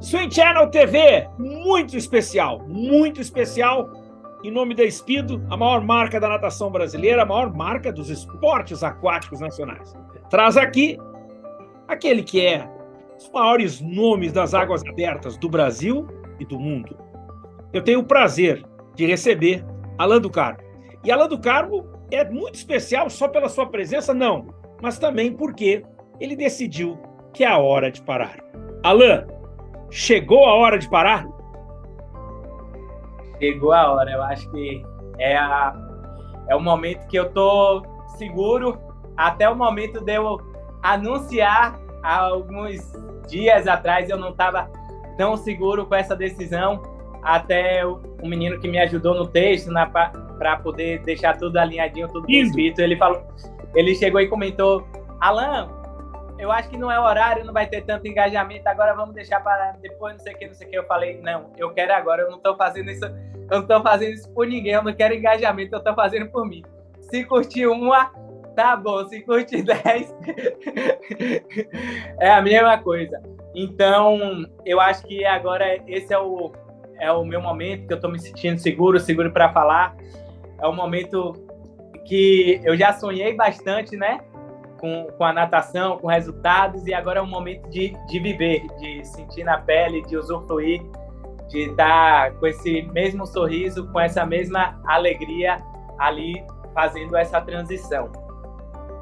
Swim Channel TV, muito especial, em nome da Speedo, a maior marca da natação brasileira, a maior marca dos esportes aquáticos nacionais. Traz aqui aquele que é os maiores nomes das águas abertas do Brasil e do mundo. Eu tenho o prazer de receber Alan do Carmo. E Alan do Carmo é muito especial só pela sua presença? Não, mas também porque ele decidiu que é a hora de parar. Alan, chegou a hora de parar? Chegou a hora, eu acho que é o momento que eu tô seguro, até o momento de eu anunciar. Há alguns dias atrás eu não estava tão seguro com essa decisão, até o menino que me ajudou no texto, para poder deixar tudo alinhadinho, tudo bem escrito, ele chegou e comentou: Alan, eu acho que não é o horário, não vai ter tanto engajamento, agora vamos deixar para depois, não sei o que. Eu falei, não, eu quero agora, eu não estou fazendo isso por ninguém, eu não quero engajamento, eu estou fazendo por mim. Se curtir uma, tá bom, se curtir 10, é a mesma coisa. Então, eu acho que agora esse é o meu momento, que eu estou me sentindo seguro para falar. É um momento que eu já sonhei bastante, né? Com a natação, com resultados, e agora é um momento de viver, de sentir na pele, de usufruir, de estar com esse mesmo sorriso, com essa mesma alegria ali, fazendo essa transição.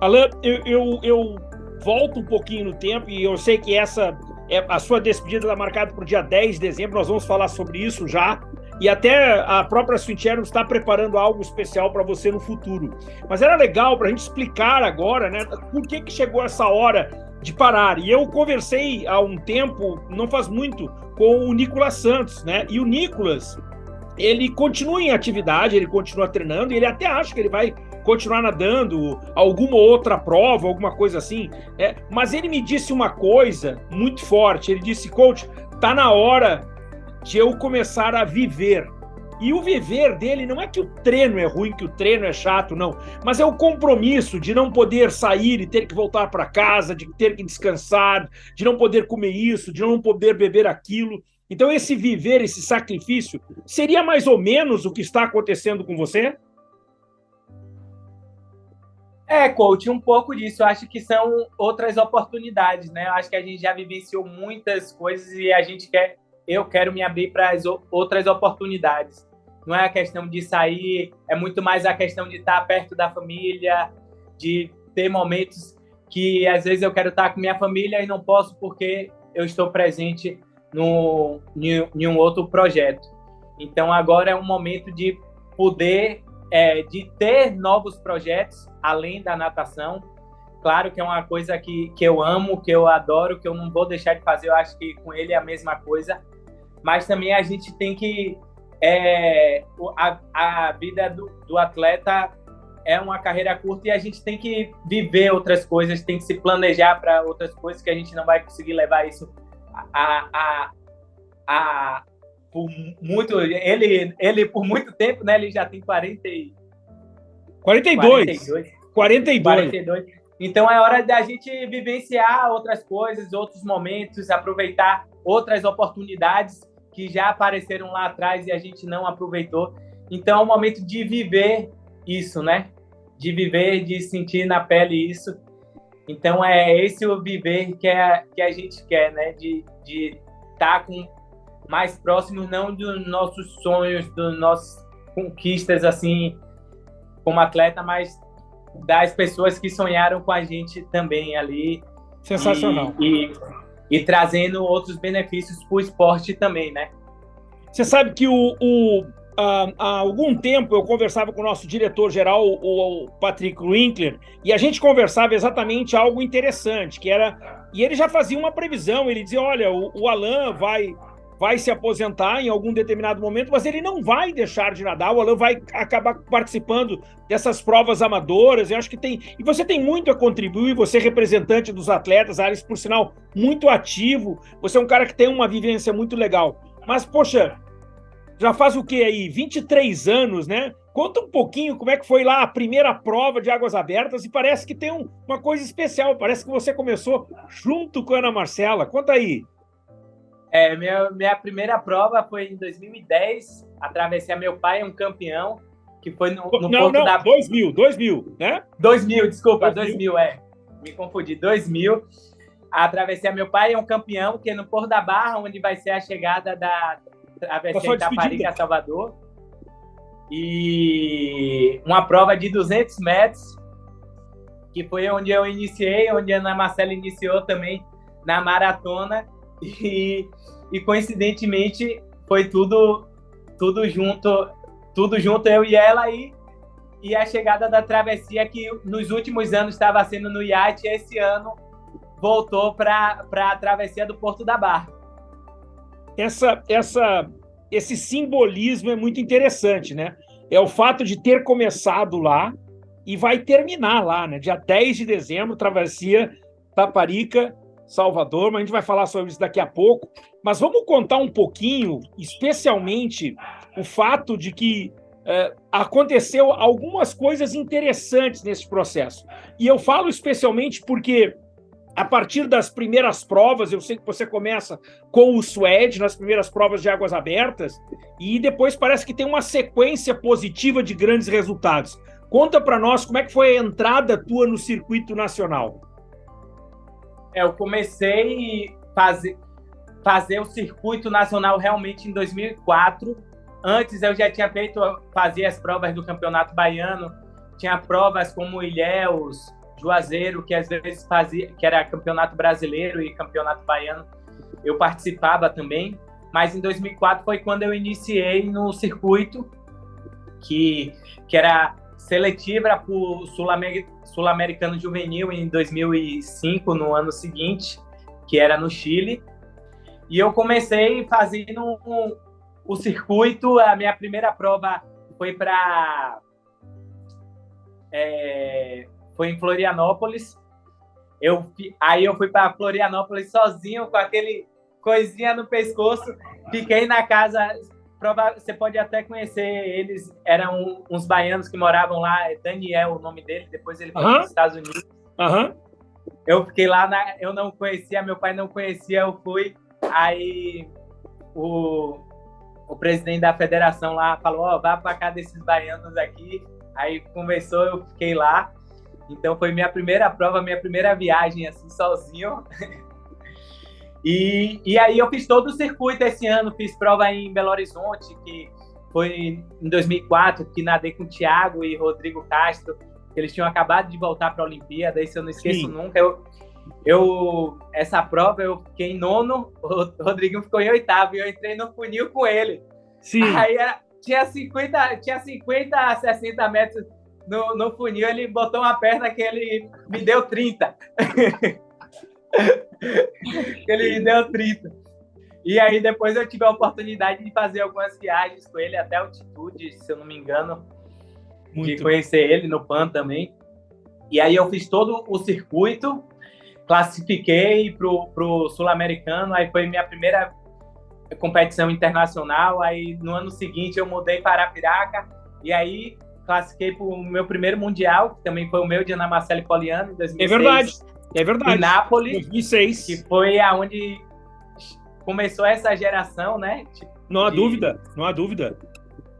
Alan, eu volto um pouquinho no tempo, e eu sei que a sua despedida está marcada para o dia 10 de dezembro, nós vamos falar sobre isso já, e até a própria Swim Channel está preparando algo especial para você no futuro. Mas era legal para a gente explicar agora, né, por que chegou essa hora de parar. E eu conversei há um tempo, não faz muito, com o Nicolas Santos, né? E o Nicolas, ele continua em atividade, ele continua treinando, e ele até acha que ele vai continuar nadando alguma outra prova, alguma coisa assim, mas ele me disse uma coisa muito forte. Ele disse: coach, tá na hora de eu começar a viver. E o viver dele não é que o treino é ruim, que o treino é chato, não, mas é o compromisso de não poder sair e ter que voltar para casa, de ter que descansar, de não poder comer isso, de não poder beber aquilo. Então esse viver, esse sacrifício, seria mais ou menos o que está acontecendo com você? Coach, um pouco disso. Eu acho que são outras oportunidades, né? Eu acho que a gente já vivenciou muitas coisas e eu quero me abrir para as outras oportunidades. Não é a questão de sair, é muito mais a questão de estar perto da família, de ter momentos que às vezes eu quero estar com minha família e não posso porque eu estou presente em um outro projeto. Então agora é um momento de poder, de ter novos projetos além da natação. Claro que é uma coisa que eu amo, que eu adoro, que eu não vou deixar de fazer. Eu acho que com ele é a mesma coisa. Mas também a gente tem que... a vida do atleta é uma carreira curta e a gente tem que viver outras coisas, tem que se planejar para outras coisas, que a gente não vai conseguir levar isso por muito... Ele por muito tempo, né? Ele já tem 42. 42. Então é hora da gente vivenciar outras coisas, outros momentos, aproveitar outras oportunidades que já apareceram lá atrás e a gente não aproveitou. Então é o momento de viver isso, né? De viver, de sentir na pele isso. Então é esse o viver que a gente quer, né? De estar mais próximos, não dos nossos sonhos, das nossas conquistas, assim, como atleta, mas das pessoas que sonharam com a gente também ali. Sensacional. E trazendo outros benefícios para o esporte também, né? Você sabe que há algum tempo eu conversava com o nosso diretor-geral, o Patrick Winkler, e a gente conversava exatamente algo interessante, que era... E ele já fazia uma previsão, ele dizia: olha, o Alan vai se aposentar em algum determinado momento, mas ele não vai deixar de nadar, o Alan vai acabar participando dessas provas amadoras. Eu acho que tem... E você tem muito a contribuir, você é representante dos atletas, Alice, por sinal, muito ativo, você é um cara que tem uma vivência muito legal. Mas, poxa, já faz o quê aí? 23 anos, né? Conta um pouquinho como é que foi lá a primeira prova de águas abertas, e parece que tem uma coisa especial, parece que você começou junto com a Ana Marcela. Conta aí. Minha primeira prova foi em 2010, a travessia Meu Pai é um Campeão, que foi no Porto da... 2000, né? 2000, desculpa, 2000, me confundi, 2000. A travessia Meu Pai é um Campeão, que é no Porto da Barra, onde vai ser a chegada da travessia Itaparica a Salvador. E uma prova de 200 metros, que foi onde eu iniciei, onde a Ana Marcela iniciou também na maratona. E coincidentemente foi tudo junto, eu e ela, e a chegada da travessia, que nos últimos anos estava sendo no iate, e esse ano voltou para a travessia do Porto da Barra. Esse simbolismo é muito interessante, né? É o fato de ter começado lá e vai terminar lá, né? Dia 10 de dezembro, travessia Itaparica, Salvador, mas a gente vai falar sobre isso daqui a pouco. Mas vamos contar um pouquinho, especialmente, o fato de que aconteceu algumas coisas interessantes nesse processo. E eu falo especialmente porque, a partir das primeiras provas, eu sei que você começa com o Suede, nas primeiras provas de águas abertas, e depois parece que tem uma sequência positiva de grandes resultados. Conta para nós como é que foi a entrada tua no circuito nacional. Eu comecei a fazer o circuito nacional realmente em 2004. Antes eu já tinha fazia as provas do Campeonato Baiano, tinha provas como Ilhéus, Juazeiro, que às vezes fazia, que era Campeonato Brasileiro e Campeonato Baiano, eu participava também. Mas em 2004 foi quando eu iniciei no circuito, que era seletiva para o Sul-Americano Juvenil em 2005, no ano seguinte, que era no Chile. E eu comecei fazendo o circuito. A minha primeira prova foi foi em Florianópolis. Aí eu fui para Florianópolis sozinho, com aquele coisinha no pescoço. Fiquei na casa... Você pode até conhecer eles, eram uns baianos que moravam lá, Daniel, o nome dele, depois ele foi para os Estados Unidos. Eu fiquei lá, eu não conhecia, meu pai não conhecia, eu fui. Aí o presidente da federação lá falou: vá para cá desses baianos aqui. Aí conversou, eu fiquei lá. Então foi minha primeira prova, minha primeira viagem assim, sozinho. E aí eu fiz todo o circuito esse ano, fiz prova em Belo Horizonte, que foi em 2004, que nadei com o Thiago e Rodrigo Castro, que eles tinham acabado de voltar para a Olimpíada, isso eu não esqueço nunca. Essa prova eu fiquei em nono, o Rodrigo ficou em oitavo, e eu entrei no funil com ele. Sim. Aí tinha 50, 60 metros no funil, ele botou uma perna que ele me deu 30. Ele me deu 30. E aí depois eu tive a oportunidade de fazer algumas viagens com ele até altitude, se eu não me engano, de conhecer ele no PAN também. E aí eu fiz todo o circuito, classifiquei pro Sul-Americano, aí foi minha primeira competição internacional. Aí no ano seguinte eu mudei para Arapiraca, e aí classifiquei para o meu primeiro mundial, que também foi o meu, de Ana Marcela Poliano, em 2006. É verdade. Em Nápoles, 2006. que foi aonde começou essa geração, né? Não há dúvida.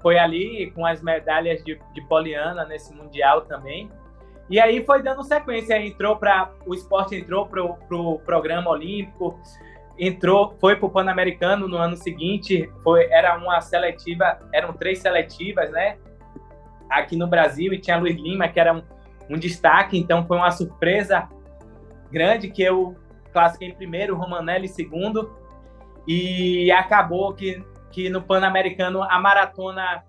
Foi ali com as medalhas de Poliana nesse mundial também. E aí foi dando sequência, o esporte entrou para o programa olímpico, foi para o Pan-Americano no ano seguinte. Era uma seletiva, eram 3 seletivas, né? Aqui no Brasil, e tinha Luiz Lima, que era um destaque, então foi uma surpresa grande, que eu classifiquei em primeiro, Romanelli em segundo, e acabou que no Pan-Americano a maratona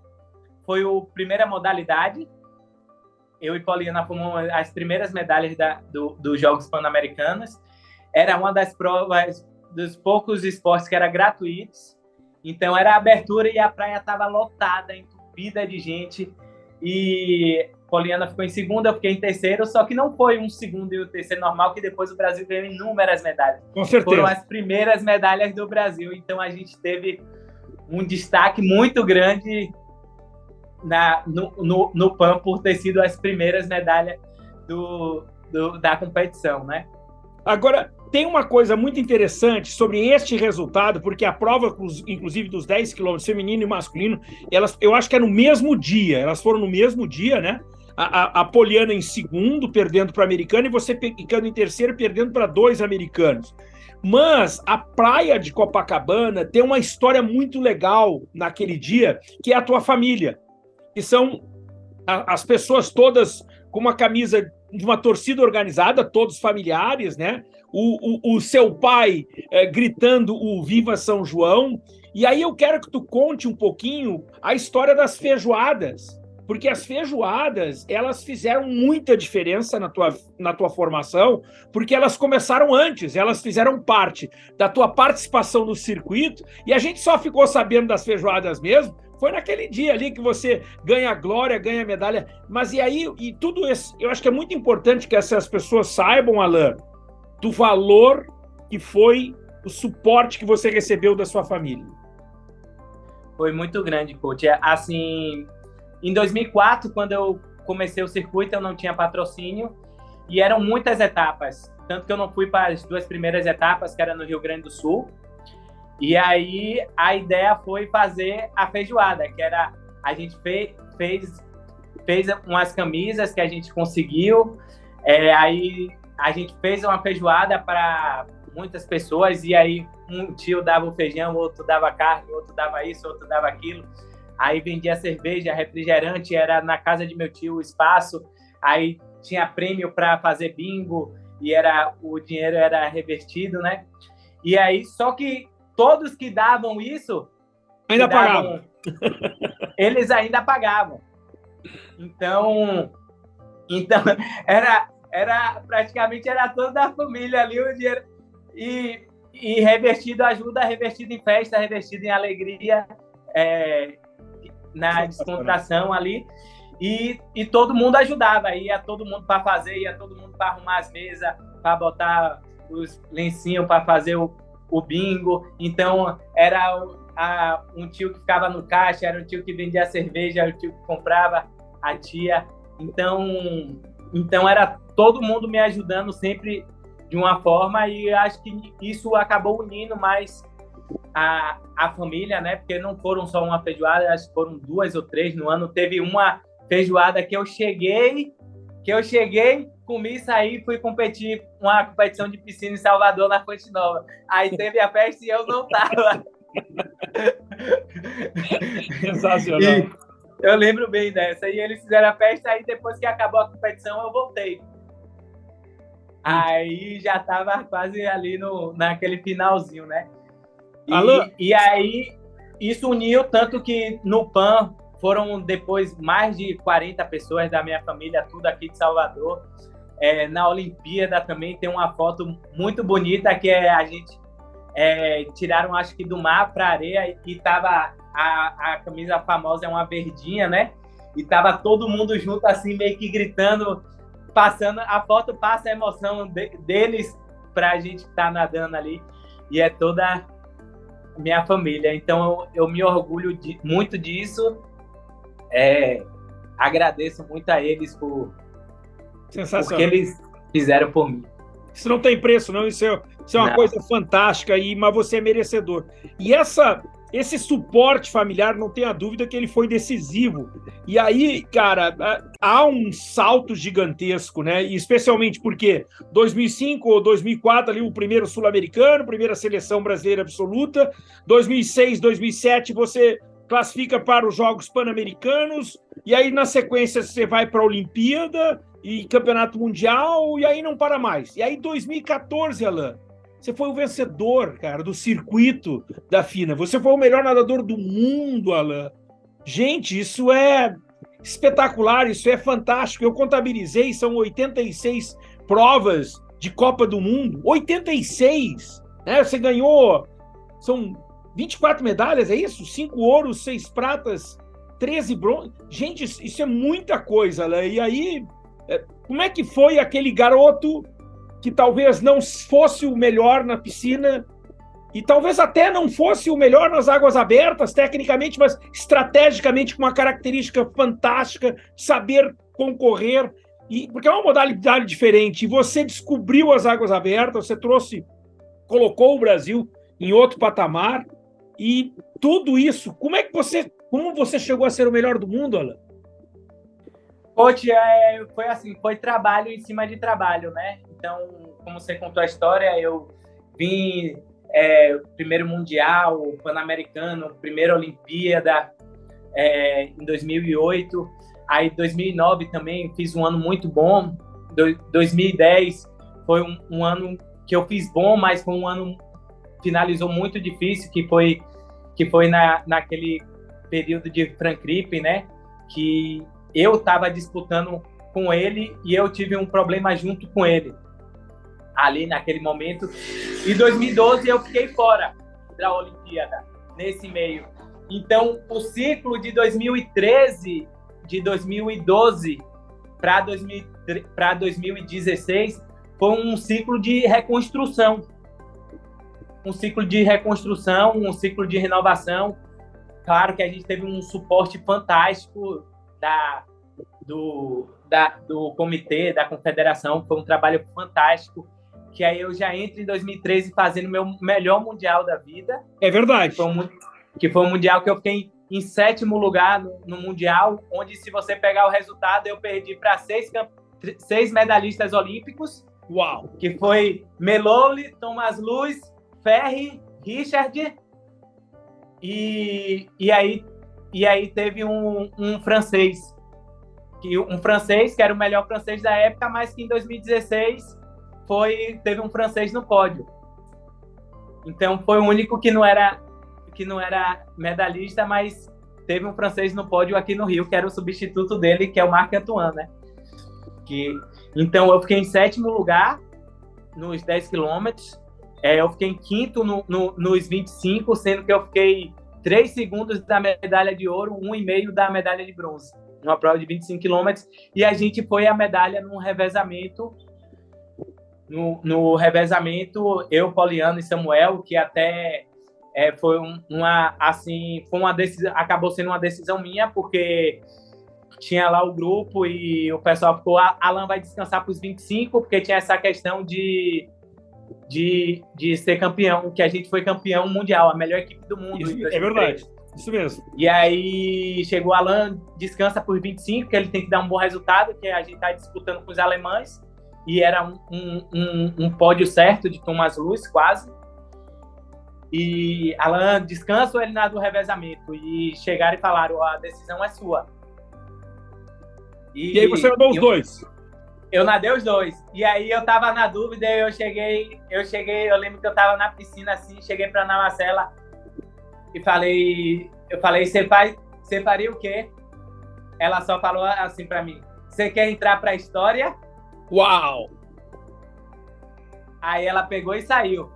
foi a primeira modalidade. Eu e Poliana fomos as primeiras medalhas dos Jogos Pan-Americanos. Era uma das provas, dos poucos esportes que era gratuitos, então era a abertura e a praia estava lotada, entupida de gente, e Poliana ficou em segundo, eu fiquei em terceiro, só que não foi um segundo e o terceiro normal, que depois o Brasil ganhou inúmeras medalhas. Com certeza. Foram as primeiras medalhas do Brasil, então a gente teve um destaque muito grande no PAN por ter sido as primeiras medalhas da competição, né? Agora, tem uma coisa muito interessante sobre este resultado, porque a prova, inclusive dos 10 quilômetros feminino e masculino, eu acho que é no mesmo dia, elas foram no mesmo dia, né? A Poliana em segundo, perdendo para a americana, e você ficando em terceiro, perdendo para 2 americanos. Mas a praia de Copacabana tem uma história muito legal naquele dia, que é a tua família, que são as pessoas todas com uma camisa de uma torcida organizada, todos familiares, né? O seu pai gritando o Viva São João. E aí eu quero que tu conte um pouquinho a história das feijoadas, porque as feijoadas, elas fizeram muita diferença na tua formação, porque elas começaram antes, elas fizeram parte da tua participação no circuito, e a gente só ficou sabendo das feijoadas mesmo, foi naquele dia ali que você ganha glória, ganha medalha. Mas e aí, e tudo isso, eu acho que é muito importante que essas pessoas saibam, Alain, do valor que foi o suporte que você recebeu da sua família. Foi muito grande, coach. Assim, em 2004, quando eu comecei o circuito, eu não tinha patrocínio e eram muitas etapas. Tanto que eu não fui para as 2 primeiras etapas, que era no Rio Grande do Sul. E aí a ideia foi fazer a feijoada, que era... A gente fez umas camisas que a gente conseguiu. Aí a gente fez uma feijoada para muitas pessoas e aí um tio dava o feijão, outro dava carne, outro dava isso, outro dava aquilo. Aí vendia cerveja, refrigerante, era na casa de meu tio o espaço. Aí tinha prêmio para fazer bingo e o dinheiro era revertido, né? E aí, só que todos que davam isso... Ainda pagavam. Eles ainda pagavam. Então praticamente era toda a família ali o dinheiro. E revertido ajuda, revertido em festa, revertido em alegria, na descontração ali. E todo mundo ajudava, ia todo mundo para fazer, ia todo mundo para arrumar as mesas, para botar os lencinhos para fazer o bingo. Então, era um tio que ficava no caixa, era um tio que vendia cerveja, era o tio que comprava, a tia. Então era todo mundo me ajudando sempre de uma forma, e acho que isso acabou unindo mais a família, né? Porque não foram só uma feijoada, acho que foram 2 ou 3 no ano. Teve uma feijoada que eu cheguei, comi, saí, fui competir uma competição de piscina em Salvador, na Fonte Nova. Aí teve a festa e eu não tava. Sensacional. E eu lembro bem dessa. E eles fizeram a festa, aí depois que acabou a competição, eu voltei. Aí já tava quase ali naquele finalzinho, né? E aí isso uniu, tanto que no PAN foram depois mais de 40 pessoas da minha família, tudo aqui de Salvador. Na Olimpíada também tem uma foto muito bonita, que a gente tiraram, acho que do mar para areia, e tava a camisa famosa, é uma verdinha, né? E tava todo mundo junto, assim, meio que gritando, passando, a foto passa a emoção deles pra gente que tá nadando ali, e é toda minha família. Então eu me orgulho muito disso, agradeço muito a eles por que eles fizeram por mim. Isso não tem preço, não. Isso é uma coisa fantástica, mas você é merecedor. E esse suporte familiar, não tenha dúvida que ele foi decisivo. E aí, cara, há um salto gigantesco, né? E especialmente porque 2005 ou 2004, ali o primeiro sul-americano, primeira seleção brasileira absoluta. 2006, 2007, você classifica para os Jogos Pan-Americanos. E aí, na sequência, você vai para a Olimpíada e Campeonato Mundial, e aí não para mais. E aí, 2014, Alain, você foi o vencedor, cara, do circuito da FINA. Você foi o melhor nadador do mundo, Alain. Gente, isso é espetacular, isso é fantástico. Eu contabilizei, são 86 provas de Copa do Mundo. 86! Né? Você ganhou, são 24 medalhas, é isso? 5 ouros, 6 pratas, 13 bronze. Gente, isso é muita coisa, Alain. E aí, como é que foi aquele garoto que talvez não fosse o melhor na piscina e talvez até não fosse o melhor nas águas abertas, tecnicamente, mas estrategicamente com uma característica fantástica, saber concorrer, Porque é uma modalidade diferente, e você descobriu as águas abertas, você colocou o Brasil em outro patamar, e tudo isso, como você chegou a ser o melhor do mundo, Alan? Coach, foi assim, foi trabalho em cima de trabalho, né? Então, como você contou a história, eu vim primeiro Mundial, Pan-Americano, primeira Olimpíada em 2008. Aí, 2009 também fiz um ano muito bom. 2010 foi um ano que eu fiz bom, mas foi um ano finalizou muito difícil, que foi naquele período de Frank Rippen, né? Que eu estava disputando com ele e eu tive um problema junto com ele ali naquele momento. Em 2012 eu fiquei fora da Olimpíada nesse meio. Então o ciclo de 2013, de 2012 para 2016 foi um ciclo de reconstrução, um ciclo de renovação. Claro que a gente teve um suporte fantástico do comitê, da confederação, foi um trabalho fantástico, que aí eu já entro em 2013 fazendo meu melhor mundial da vida. É verdade. Que foi um mundial que eu fiquei em 7º lugar no mundial, onde, se você pegar o resultado, eu perdi para 6 medalhistas olímpicos. Uau! Que foi Meloli, Thomas Luz, Ferri, Richard, e aí teve um francês, que era o melhor francês da época, mas que em 2016 teve um francês no pódio. Então foi o único que não era medalhista, mas teve um francês no pódio aqui no Rio, que era o substituto dele, que é o Marc Antoine, né? Então eu fiquei em 7º lugar nos 10 quilômetros. Eu fiquei em 5º nos 25, sendo que eu fiquei 3 segundos da medalha de ouro, 1,5 da medalha de bronze, numa prova de 25 quilômetros. E a gente foi a medalha no revezamento. No revezamento, eu, Poliano e Samuel, que até foi uma decisão, acabou sendo uma decisão minha, porque tinha lá o grupo e o pessoal ficou, Alan vai descansar para os 25, porque tinha essa questão de ser campeão, que a gente foi campeão mundial, a melhor equipe do mundo. Isso, é verdade, isso mesmo. E aí chegou o Alan, descansa por 25, que ele tem que dar um bom resultado, que a gente está disputando com os alemães, e era um pódio certo de Thomas Luz, quase. E Alan, descansa ou ele nada do revezamento? E chegaram e falaram, a decisão é sua. E aí você nadou os dois? Eu nadei os dois. E aí eu tava na dúvida, eu lembro que eu tava na piscina assim, cheguei pra Ana Marcela e eu falei, você faria o quê? Ela só falou assim pra mim, você quer entrar pra história? Uau! Aí ela pegou e saiu.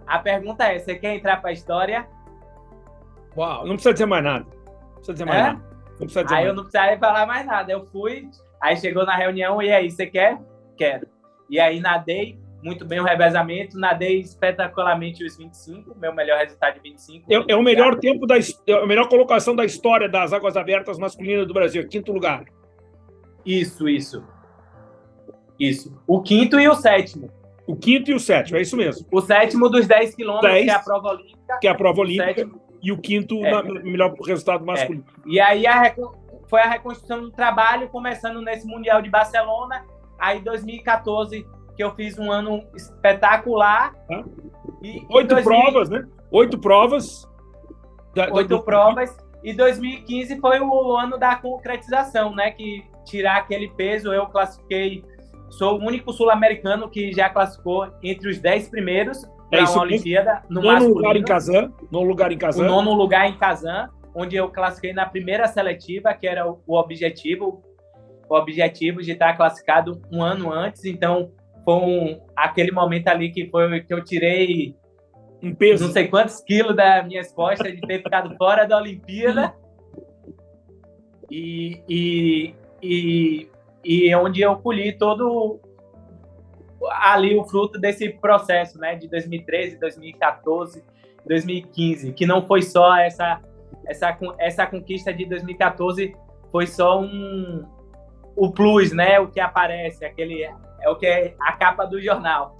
A pergunta é, você quer entrar pra história? Uau, não precisa dizer mais nada. Não precisa dizer mais nada. Não precisa dizer aí mais. Eu não precisava falar mais nada, eu fui. Aí chegou na reunião, e aí, você quer? Quero. E aí nadei muito bem o revezamento, nadei espetacularmente os 25, meu melhor resultado de 25. É o melhor tempo, a melhor colocação da história das águas abertas masculinas do Brasil, 5º lugar. Isso. O 5º e o 7º. O 5º e o 7º, é isso mesmo. O 7º dos 10 quilômetros, que é a prova olímpica. Que é a prova olímpica. E o 5º, melhor resultado masculino. E aí foi a reconstrução do trabalho, começando nesse Mundial de Barcelona. Aí, 2014, que eu fiz um ano espetacular. 8 provas, né? 8 provas. 8 provas. E 2015 foi o ano da concretização, né? Que tirar aquele peso, eu classifiquei. Sou o único sul-americano que já classificou entre os 10 primeiros para uma Olimpíada no masculino. Nono lugar em Kazan. O nono lugar em Kazan, onde eu classifiquei na primeira seletiva, que era o objetivo de estar classificado um ano antes. Então, foi aquele momento ali que eu tirei um peso, não sei quantos quilos das minhas costas de ter ficado fora da Olimpíada. E onde eu colhi todo ali o fruto desse processo, né, de 2013, 2014, 2015, que não foi só essa conquista de 2014, foi só o plus, né? O que aparece, é o que é a capa do jornal,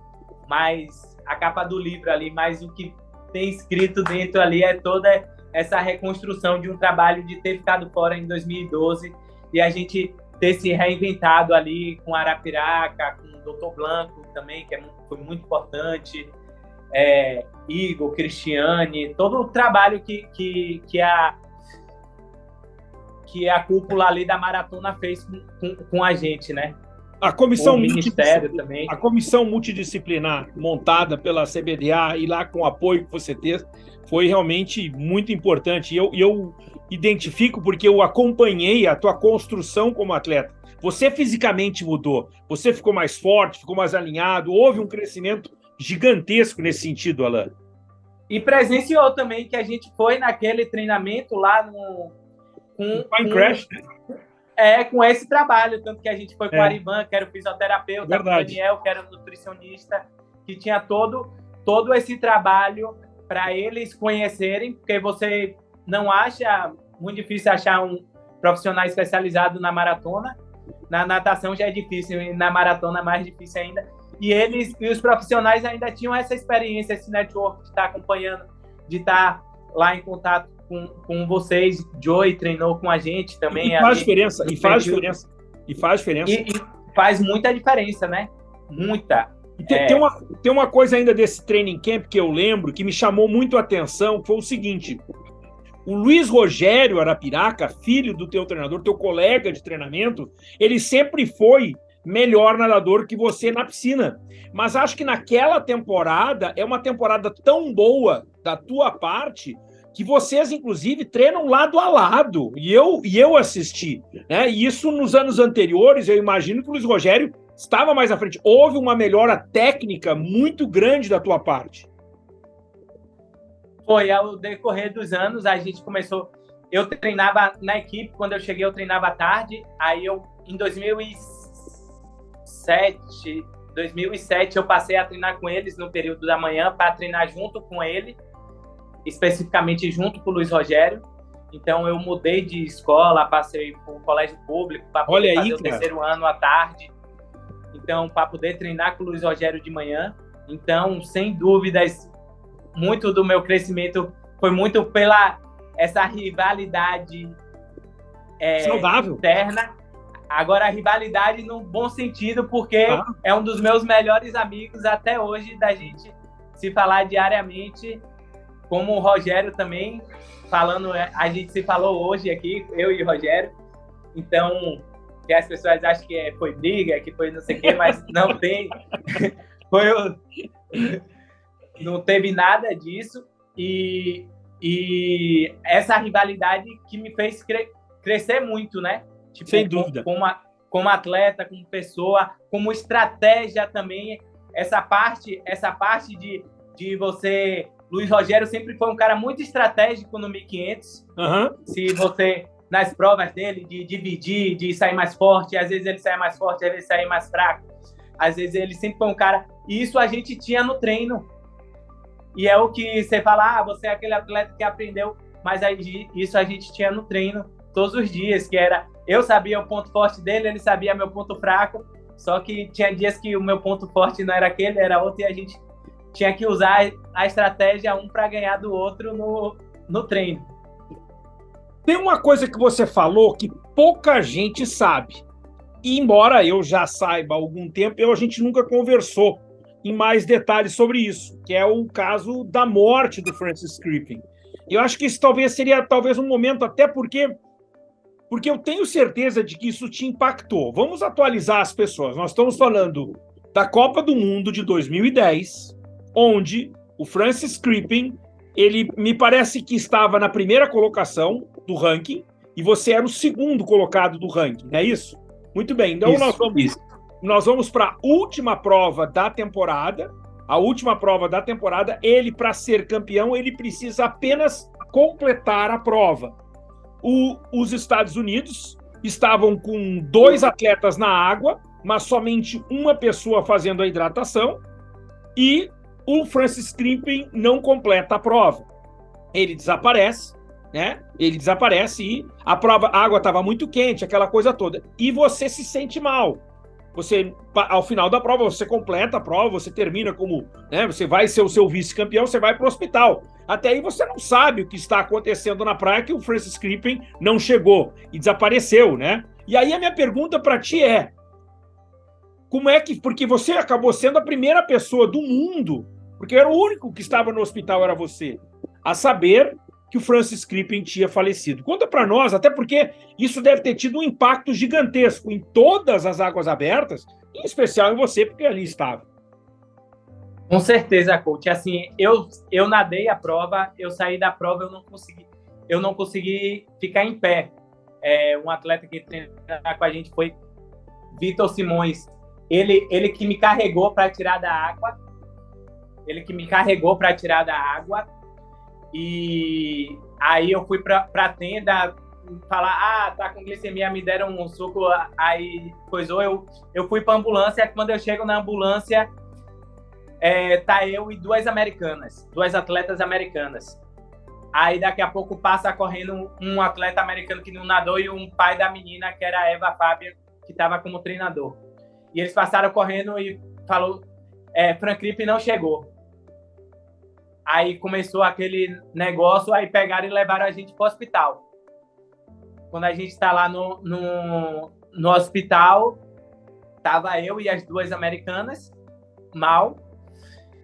mas a capa do livro ali, mas o que tem escrito dentro ali é toda essa reconstrução de um trabalho de ter ficado fora em 2012 e a gente ter se reinventado ali com Arapiraca, com o Dr. Blanco também, que foi muito importante, Igor, Cristiane, todo o trabalho que a cúpula ali da maratona fez com a gente, né? A comissão, também. A comissão multidisciplinar montada pela CBDA e lá com o apoio que você teve foi realmente muito importante. E eu identifico porque eu acompanhei a tua construção como atleta. Você fisicamente mudou, você ficou mais forte, ficou mais alinhado, houve um crescimento gigantesco nesse sentido, Alan. E presenciou também que a gente foi naquele treinamento lá no Crash, com esse trabalho, tanto que a gente foi com o Arivan, que era o fisioterapeuta, com o Daniel, que era o nutricionista, que tinha todo esse trabalho para eles conhecerem, porque você não acha, muito difícil achar um profissional especializado na maratona, na natação já é difícil, e na maratona é mais difícil ainda, e os profissionais ainda tinham essa experiência, esse network de estar acompanhando, de estar lá em contato com vocês. Joey treinou com a gente também. E faz diferença. E faz diferença. E faz muita diferença, né? Muita. E tem uma coisa ainda desse training camp que eu lembro, que me chamou muito a atenção, que foi o seguinte: o Luiz Rogério Arapiraca, filho do teu treinador, teu colega de treinamento, ele sempre foi melhor nadador que você na piscina. Mas acho que naquela temporada, é uma temporada tão boa da tua parte, que vocês, inclusive, treinam lado a lado, e eu assisti, né? E isso nos anos anteriores, eu imagino que o Luiz Rogério estava mais à frente. Houve uma melhora técnica muito grande da tua parte. Foi, ao decorrer dos anos, a gente começou... Eu treinava na equipe, quando eu cheguei eu treinava à tarde, aí em 2007, eu passei a treinar com eles no período da manhã, para treinar junto com ele, especificamente junto com o Luiz Rogério. Então eu mudei de escola, passei para o colégio público para poder fazer o terceiro ano à tarde, então para poder treinar com o Luiz Rogério de manhã. Então, sem dúvidas, muito do meu crescimento foi muito pela essa rivalidade saudável, interna. Agora, a rivalidade no bom sentido, porque é um dos meus melhores amigos até hoje, da gente se falar diariamente. Como o Rogério também, a gente se falou hoje aqui, eu e o Rogério. Então, que as pessoas acham que foi briga, que foi não sei o quê, mas não tem. Não teve nada disso. E essa rivalidade que me fez crescer muito, né? Tipo, sem dúvida. Como atleta, como pessoa, como estratégia também. Essa parte de você... Luiz Rogério sempre foi um cara muito estratégico no 1500. Se você, nas provas dele, de dividir, de sair mais forte, às vezes ele saia mais forte, às vezes sair mais fraco. Às vezes ele sempre foi um cara... E isso a gente tinha no treino. E é o que você fala, você é aquele atleta que aprendeu, mas aí, isso a gente tinha no treino todos os dias, que era... Eu sabia o ponto forte dele, ele sabia meu ponto fraco, só que tinha dias que o meu ponto forte não era aquele, era outro, e a gente tinha que usar a estratégia um para ganhar do outro no treino. Tem uma coisa que você falou que pouca gente sabe, e embora eu já saiba há algum tempo, a gente nunca conversou em mais detalhes sobre isso, que é o caso da morte do Francis Crippen. Eu acho que isso seria um momento, até porque eu tenho certeza de que isso te impactou. Vamos atualizar as pessoas. Nós estamos falando da Copa do Mundo de 2010, onde o Francis Crippen, ele me parece que estava na primeira colocação do ranking, e você era o segundo colocado do ranking, não é isso? Muito bem, então nós vamos para a última prova da temporada. A última prova da temporada, ele, para ser campeão, ele precisa apenas completar a prova. Os Estados Unidos estavam com 2 atletas na água, mas somente uma pessoa fazendo a hidratação, e o Francis Crippen não completa a prova. Ele desaparece, né? Ele desaparece e a água estava muito quente, aquela coisa toda. E você se sente mal. Você, ao final da prova, você completa a prova, você termina como, né, você vai ser o seu vice-campeão, você vai para o hospital. Até aí você não sabe o que está acontecendo na praia, que o Francis Crippen não chegou e desapareceu, né? E aí a minha pergunta para ti é, como é que, porque você acabou sendo a primeira pessoa do mundo, porque era o único que estava no hospital, era você, a saber que o Francis Crippen tinha falecido. Conta para nós, até porque isso deve ter tido um impacto gigantesco em todas as águas abertas, em especial em você, porque ali estava. Com certeza, coach. Assim, eu nadei a prova, eu saí da prova, eu não consegui ficar em pé. Um atleta que treinou com a gente foi Vitor Simões. Ele que me carregou para tirar da água. E aí eu fui para a tenda falar, tá com glicemia, me deram um suco, aí coisou, eu fui para a ambulância. Quando eu chego na ambulância, tá eu e duas atletas americanas. Aí daqui a pouco passa correndo um atleta americano que não nadou e um pai da menina, que era a Eva Fábio, que estava como treinador. E eles passaram correndo e falou, Frank Crippen não chegou. Aí começou aquele negócio, aí pegaram e levaram a gente para o hospital. Quando a gente está lá no hospital, tava eu e as duas americanas, mal,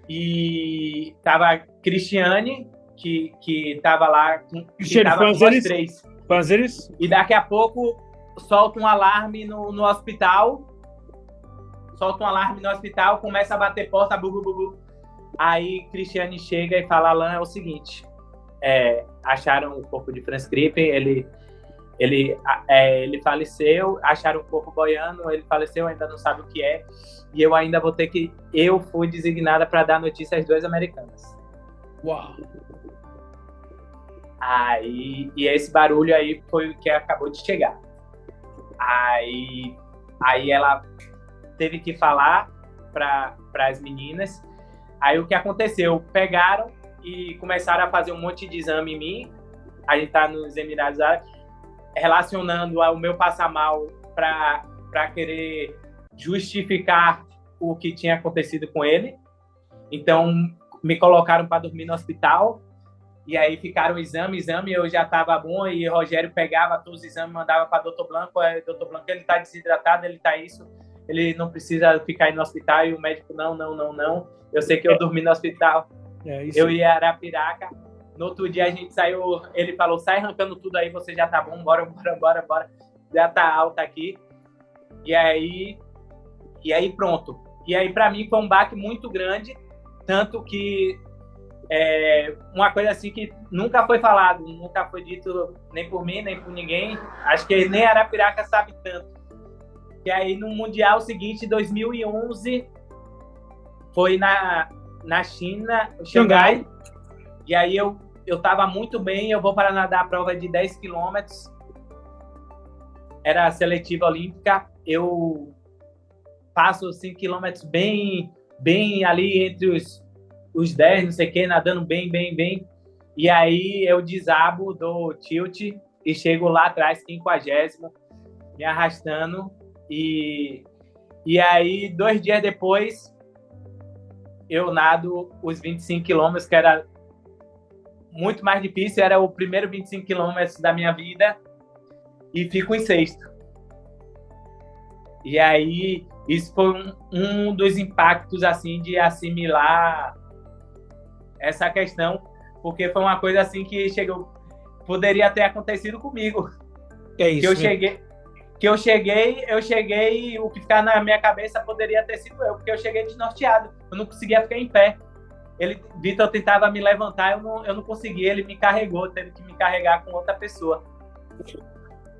e tava a Cristiane, que estava lá, que tava com nós três. Panzeres. E daqui a pouco solta um alarme no hospital, começa a bater porta, bubu. Aí Cristiane chega e fala, Alan, é o seguinte, acharam o corpo de Francis Crippen, ele faleceu, acharam o corpo boiando, ele faleceu, ainda não sabe o que é, e eu ainda vou ter que... Eu fui designada para dar notícia às duas americanas. Uau! Aí, e esse barulho aí foi o que acabou de chegar. Aí ela teve que falar para as meninas. Aí o que aconteceu? Pegaram e começaram a fazer um monte de exame em mim. A gente tá nos Emirados Árabes, relacionando o meu passar mal para querer justificar o que tinha acontecido com ele. Então, me colocaram para dormir no hospital. E aí ficaram exame, eu já estava bom, e o Rogério pegava todos os exames, mandava para Dr. Blanco, Dr. Blanco, ele está desidratado, ele está isso, ele não precisa ficar aí no hospital, e o médico, não, eu sei que eu dormi no hospital, eu ia Arapiraca, no outro dia a gente saiu, ele falou, sai arrancando tudo aí, você já tá bom, bora, já tá alta aqui, e aí pronto, e aí para mim foi um baque muito grande, tanto que uma coisa assim que nunca foi falado, nunca foi dito nem por mim, nem por ninguém, acho que nem Arapiraca sabe tanto, que aí no Mundial seguinte, 2011, foi na China, Xangai, e aí eu tava muito bem, eu vou para nadar a prova de 10 quilômetros, era a seletiva olímpica, eu passo 5 quilômetros bem ali entre os 10, não sei o que, nadando bem, e aí eu desabo do tilt e chego lá atrás, 50º, me arrastando, e aí 2 dias depois eu nado os 25 quilômetros, que era muito mais difícil, era o primeiro 25 quilômetros da minha vida, e fico em 6º. E aí isso foi um dos impactos assim de assimilar essa questão, porque foi uma coisa assim que poderia ter acontecido comigo. É isso. Eu cheguei, o que ficar na minha cabeça poderia ter sido eu, porque eu cheguei desnorteado, eu não conseguia ficar em pé. Vitor tentava me levantar, eu não conseguia, ele me carregou, teve que me carregar com outra pessoa.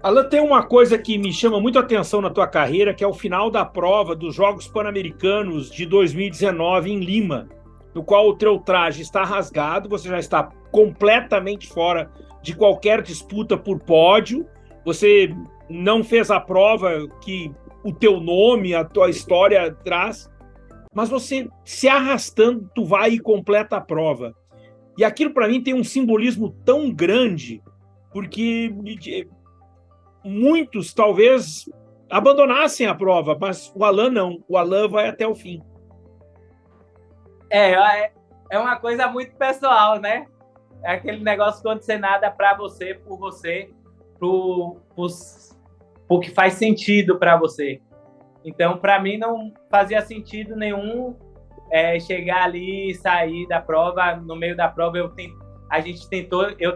Alan, tem uma coisa que me chama muito a atenção na tua carreira, que é o final da prova dos Jogos Pan-Americanos de 2019 em Lima, no qual o teu traje está rasgado, você já está completamente fora de qualquer disputa por pódio, você não fez a prova que o teu nome, a tua história traz, mas você se arrastando, tu vai e completa a prova. E aquilo para mim tem um simbolismo tão grande, porque muitos talvez abandonassem a prova, mas o Alan não, o Alan vai até o fim. É uma coisa muito pessoal, né? É aquele negócio quando você nada para você, por você, por que faz sentido para você. Então, para mim, não fazia sentido nenhum chegar ali e sair da prova. No meio da prova, eu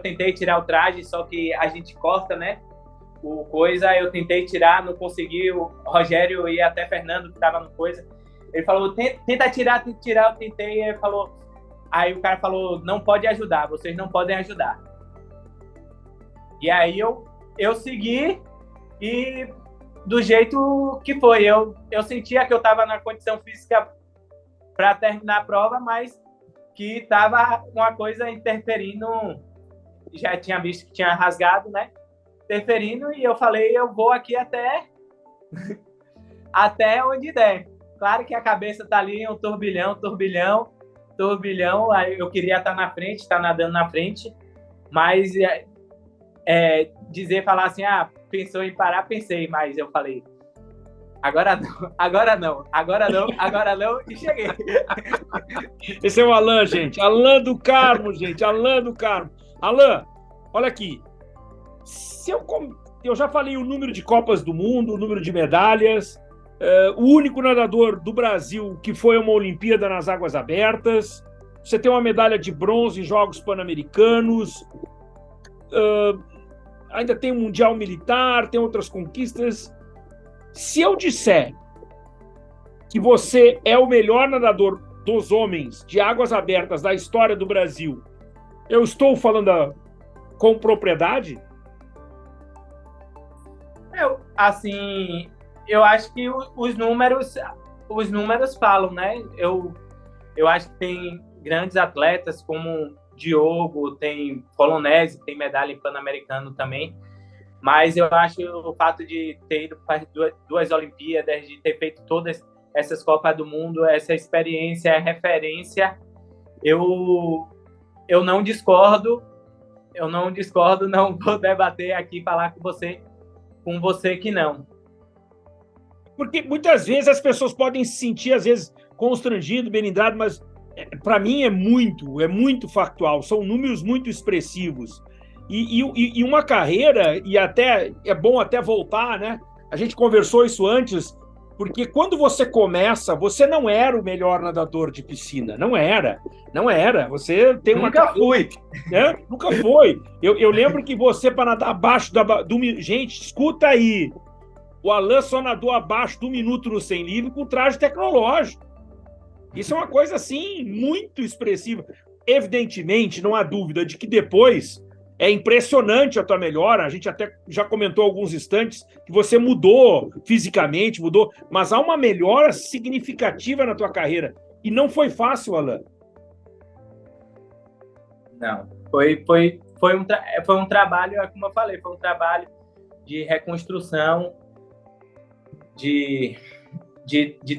tentei tirar o traje, só que a gente corta, né? Eu tentei tirar, não consegui. O Rogério e até Fernando, que estava no coisa, ele falou, tenta tirar, eu tentei, aí o cara falou, não pode ajudar, vocês não podem ajudar. E aí eu segui e do jeito que foi, eu sentia que eu estava na condição física para terminar a prova, mas que estava uma coisa interferindo, já tinha visto que tinha rasgado, né? Interferindo, e eu falei, eu vou aqui até onde der. Claro que a cabeça tá ali, um turbilhão, aí eu queria estar na frente, estar nadando na frente, mas falar assim, pensou em parar, pensei, mas eu falei, agora não, e cheguei. Esse é o Alan, gente, Alan do Carmo, gente, Alan do Carmo. Alan, olha aqui, eu já falei o número de Copas do Mundo, o número de medalhas, o único nadador do Brasil que foi a uma Olimpíada nas águas abertas, você tem uma medalha de bronze em Jogos Pan-Americanos, ainda tem o Mundial Militar, tem outras conquistas. Se eu disser que você é o melhor nadador dos homens de águas abertas da história do Brasil, eu estou falando com propriedade? Eu acho que os números falam, né? Eu acho que tem grandes atletas como Diogo, tem Polonese, tem medalha em Pan-Americano também, mas eu acho o fato de ter ido para duas Olimpíadas, de ter feito todas essas Copas do Mundo, essa experiência, é referência, eu não discordo, não vou debater aqui, falar com você que não. Porque muitas vezes as pessoas podem se sentir, às vezes, constrangido, melindrado, mas para mim é muito factual, são números muito expressivos. E uma carreira, e até é bom até voltar, né? A gente conversou isso antes, porque quando você começa, você não era o melhor nadador de piscina, não era. Você tem uma Nunca fui. Né? Nunca foi. Eu lembro que você, para nadar abaixo do... Gente, escuta aí. O Alan só nadou abaixo do minuto no 100 livre com traje tecnológico. Isso é uma coisa, assim, muito expressiva. Evidentemente, não há dúvida de que depois é impressionante a tua melhora. A gente até já comentou alguns instantes que você mudou fisicamente, mas há uma melhora significativa na tua carreira. E não foi fácil, Alan. Não, foi um trabalho, como eu falei, foi um trabalho de reconstrução, de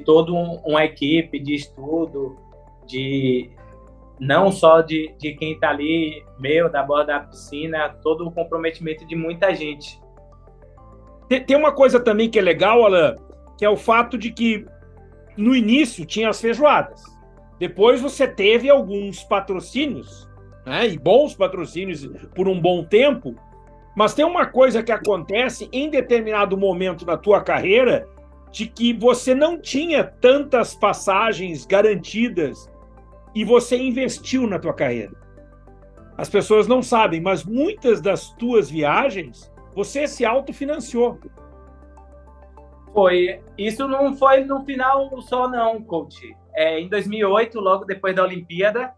toda uma equipe, de estudo, não só de quem está ali, da borda da piscina, todo o comprometimento de muita gente. Tem uma coisa também que é legal, Alan, que é o fato de que no início tinha as feijoadas. Depois você teve alguns patrocínios, né, e bons patrocínios por um bom tempo, mas tem uma coisa que acontece em determinado momento da tua carreira de que você não tinha tantas passagens garantidas e você investiu na tua carreira. As pessoas não sabem, mas muitas das tuas viagens você se autofinanciou. Foi. Isso não foi no final só não, coach. Em 2008, logo depois da Olimpíada,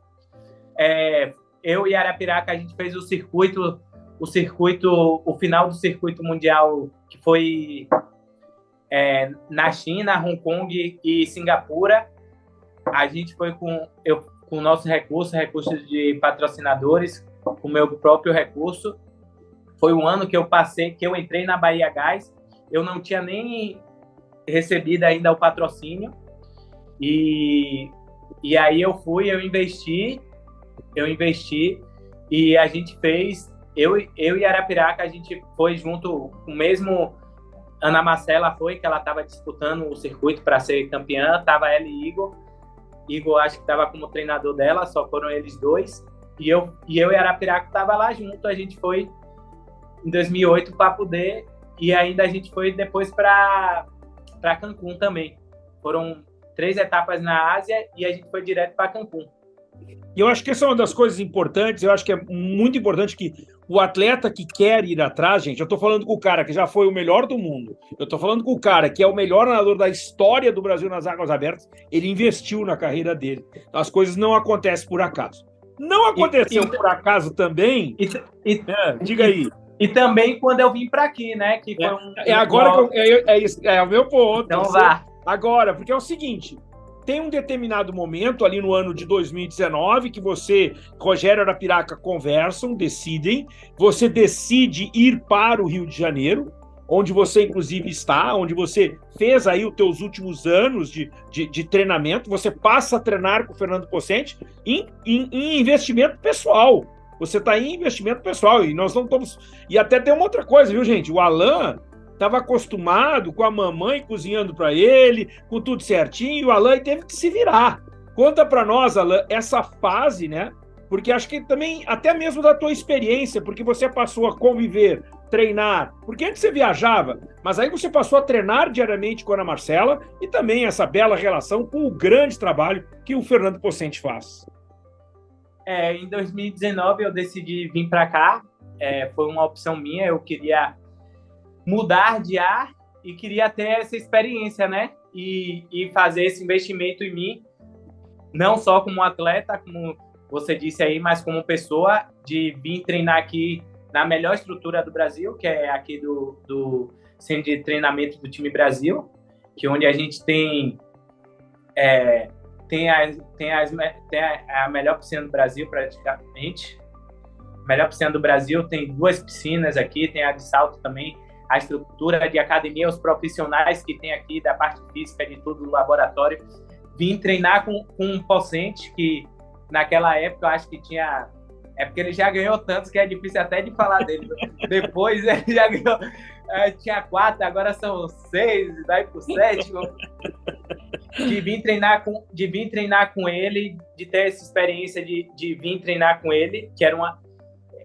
eu e Arapiraca, a gente fez o final do circuito mundial, que foi na China, Hong Kong e Singapura. A gente foi com o nosso recurso de patrocinadores, com o meu próprio recurso. Foi um ano que eu entrei na Bahia Gás, eu não tinha nem recebido ainda o patrocínio, e aí eu investi, e a gente fez eu e Arapiraca, a gente foi junto, o mesmo Ana Marcela foi, que ela estava disputando o circuito para ser campeã, estava ela e Igor acho que estava como treinador dela, só foram eles dois, e Arapiraca estava lá junto, a gente foi em 2008 para poder, e ainda a gente foi depois para Cancún também. Foram 3 etapas na Ásia e a gente foi direto para Cancún. E eu acho que essa é uma das coisas importantes, eu acho que é muito importante que o atleta que quer ir atrás, gente, eu estou falando com o cara que já foi o melhor do mundo, eu estou falando com o cara que é o melhor nadador da história do Brasil nas águas abertas, ele investiu na carreira dele. Então, as coisas não acontecem por acaso. Não aconteceu por acaso também, diga aí. E também quando eu vim para aqui, né? Que foi agora que é o meu ponto. Então vá. Agora, porque é o seguinte, tem um determinado momento ali no ano de 2019 que você, Rogério Arapiraca, conversam, decidem, você decide ir para o Rio de Janeiro, onde você inclusive está, onde você fez aí os teus últimos anos de treinamento, você passa a treinar com o Fernando Pocente em investimento pessoal. Você está em investimento pessoal e nós não estamos... E até tem uma outra coisa, viu, gente? O Alain estava acostumado com a mamãe cozinhando para ele, com tudo certinho, e o Alain teve que se virar. Conta para nós, Alain, essa fase, né? Porque acho que também, até mesmo da tua experiência, porque você passou a conviver, treinar, porque antes você viajava, mas aí você passou a treinar diariamente com a Ana Marcela e também essa bela relação com o grande trabalho que o Fernando Pocente faz. Em 2019 eu decidi vir para cá, foi uma opção minha, eu queria mudar de ar e queria ter essa experiência, né? E fazer esse investimento em mim, não só como atleta, como você disse aí, mas como pessoa, de vir treinar aqui na melhor estrutura do Brasil, que é aqui do Centro de Treinamento do Time Brasil, que onde a gente tem a melhor piscina do Brasil, praticamente. A melhor piscina do Brasil, tem 2 piscinas aqui, tem a de salto também, a estrutura de academia, os profissionais que tem aqui da parte física, de tudo, do laboratório. Vim treinar com um Pocente, que naquela época eu acho que tinha... É porque ele já ganhou tantos que é difícil até de falar dele. Depois ele já ganhou... tinha 4, agora são 6, daí pro 7º. De vir treinar com ele, de ter essa experiência de vir treinar com ele, que era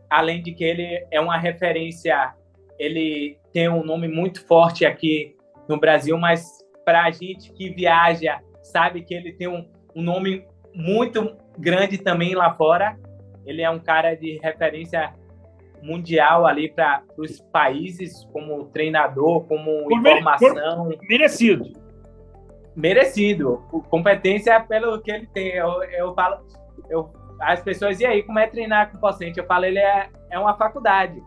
além de que ele é uma referência, ele tem um nome muito forte aqui no Brasil, mas para a gente que viaja, sabe que ele tem um nome muito grande também lá fora. Ele é um cara de referência mundial ali para os países, como treinador, como informação. Merecido. Competência pelo que ele tem. Eu falo, as pessoas, e aí, como é treinar com o Pocente? Eu falo, ele é uma faculdade.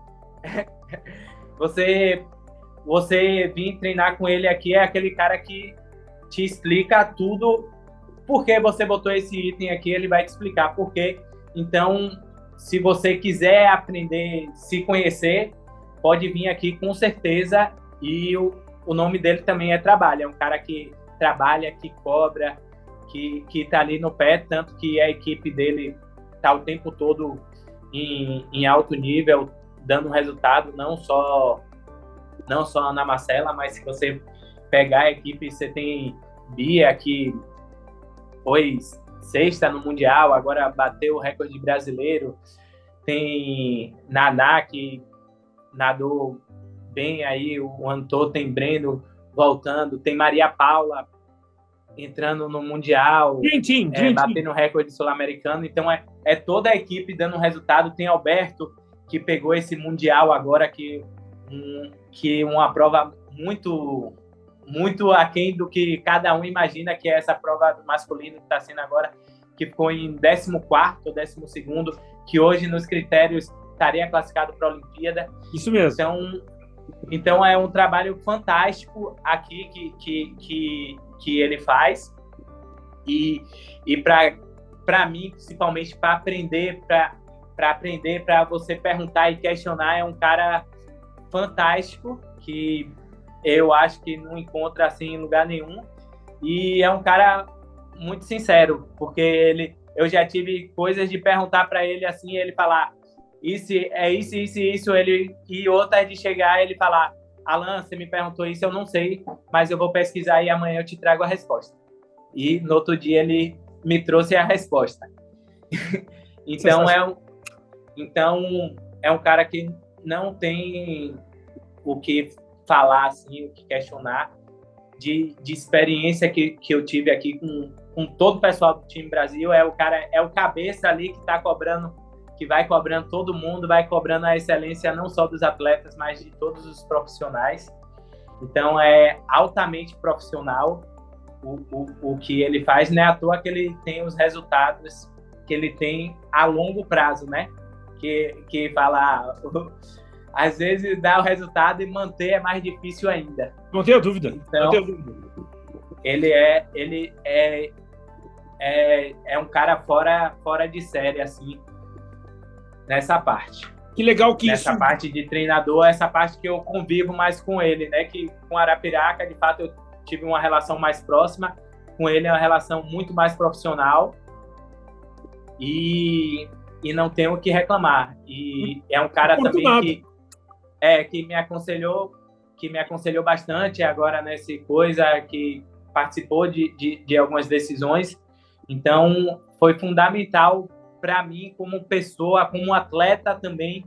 Você vir treinar com ele aqui é aquele cara que te explica tudo, por que você botou esse item aqui, ele vai te explicar por quê. Então, se você quiser aprender, se conhecer, pode vir aqui com certeza. E o nome dele também é Trabalho. É um cara que trabalha, que cobra, que tá ali no pé, tanto que a equipe dele tá o tempo todo em alto nível, dando resultado, não só a Ana Marcela, mas se você pegar a equipe, você tem Bia, que foi 6ª no Mundial, agora bateu o recorde brasileiro, tem Naná, que nadou bem aí o ano todo, tem Breno voltando, tem Maria Paula entrando no Mundial, batendo o recorde sul-americano. Então é toda a equipe dando resultado. Tem Alberto, que pegou esse Mundial agora, que uma prova muito, muito aquém do que cada um imagina, que é essa prova do masculino que está sendo agora, que ficou em 14º ou 12º, que hoje nos critérios estaria classificado para a Olimpíada. Isso mesmo. Então é um trabalho fantástico aqui que ele faz, e para mim, principalmente, para aprender, para você perguntar e questionar, é um cara fantástico, que eu acho que não encontra assim em lugar nenhum, e é um cara muito sincero, porque eu já tive coisas de perguntar para ele assim, ele falar, isso, ele, e outra é de chegar e ele falar, Alan, você me perguntou isso, eu não sei, mas eu vou pesquisar e amanhã eu te trago a resposta. E no outro dia ele me trouxe a resposta. Então é um cara que não tem o que falar, assim, o que questionar de experiência que eu tive aqui com todo o pessoal do time Brasil. É o cara, é o cabeça ali que está cobrando, que vai cobrando todo mundo, vai cobrando a excelência não só dos atletas, mas de todos os profissionais. Então é altamente profissional o que ele faz, não é à toa que ele tem os resultados que ele tem a longo prazo, né? Que fala, às vezes dá o resultado e manter é mais difícil ainda. Não tenho dúvida. Então, não tenho dúvida. Ele é um cara fora de série, assim, nessa parte. Que legal que nessa isso... parte de treinador, essa parte que eu convivo mais com ele, né? Que com Arapiraca, de fato, eu tive uma relação mais próxima. Com ele é uma relação muito mais profissional. E não tenho o que reclamar. E é um cara também que me aconselhou bastante agora nessa coisa, que participou de algumas decisões. Então, foi fundamental para mim como pessoa, como atleta também,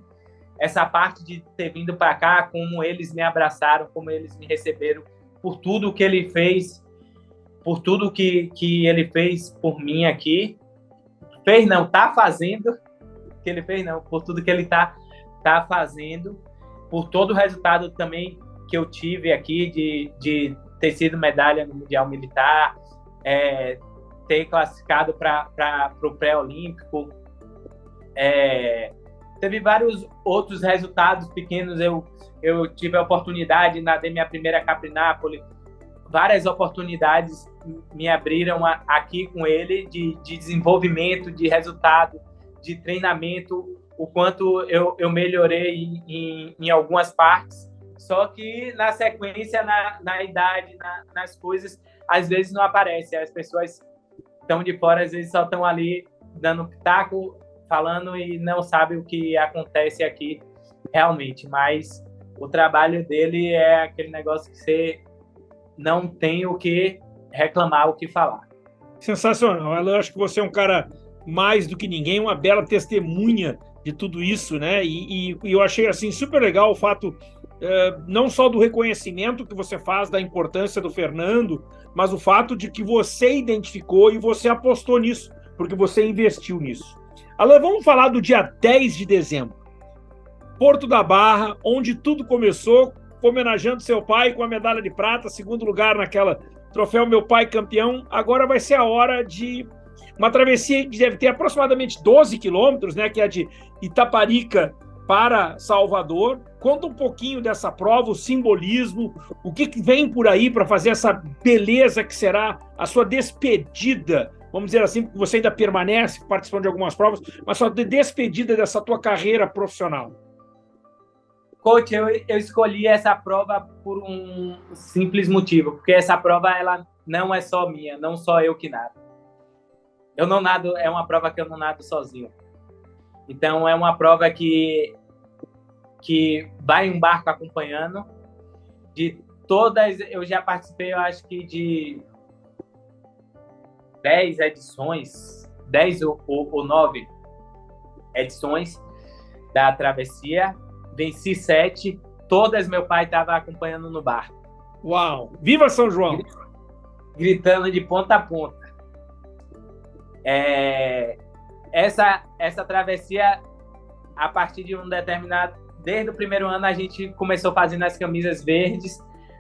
essa parte de ter vindo para cá, como eles me abraçaram, como eles me receberam, por tudo que ele fez, por tudo que ele fez por mim aqui. Tá fazendo, que ele fez não, por tudo que ele tá fazendo, por todo o resultado também que eu tive aqui de ter sido medalha no Mundial Militar, ter classificado para o pré-olímpico, teve vários outros resultados pequenos. Eu tive a oportunidade, nadei minha primeira Caprinápolis, várias oportunidades me abriram aqui com ele de desenvolvimento, de resultado, de treinamento, o quanto eu melhorei em algumas partes. Só que na sequência, na idade, nas coisas, às vezes não aparece. As pessoas estão de fora, às vezes só estão ali dando pitaco, falando e não sabem o que acontece aqui realmente. Mas o trabalho dele é aquele negócio que você não tem o que reclamar, o que falar. Sensacional. Eu acho que você é um cara mais do que ninguém, uma bela testemunha de tudo isso, né? E eu achei assim super legal o fato não só do reconhecimento que você faz da importância do Fernando, mas o fato de que você identificou e você apostou nisso, porque você investiu nisso. Alan, vamos falar do dia 10 de dezembro. Porto da Barra, onde tudo começou, homenageando seu pai com a medalha de prata, segundo lugar naquela troféu Meu Pai Campeão. Agora vai ser a hora de uma travessia que deve ter aproximadamente 12 quilômetros, né, que é de Itaparica para Salvador. Conta um pouquinho dessa prova, o simbolismo, o que vem por aí para fazer essa beleza que será a sua despedida, vamos dizer assim, porque você ainda permanece participando de algumas provas, mas sua despedida dessa tua carreira profissional. Coach, eu escolhi essa prova por um simples motivo, porque essa prova ela não é só minha, não só eu que nado. Eu não nado, é uma prova que eu não nado sozinho. Então é uma prova que vai um barco acompanhando. De todas, eu já participei, eu acho que de 10 edições, 10 ou 9 edições da travessia. Venci 7, todas meu pai estava acompanhando no barco. Uau! Viva São João! Gritando de ponta a ponta. Essa travessia, a partir de um determinado... Desde o primeiro ano a gente começou fazendo as camisas verdes.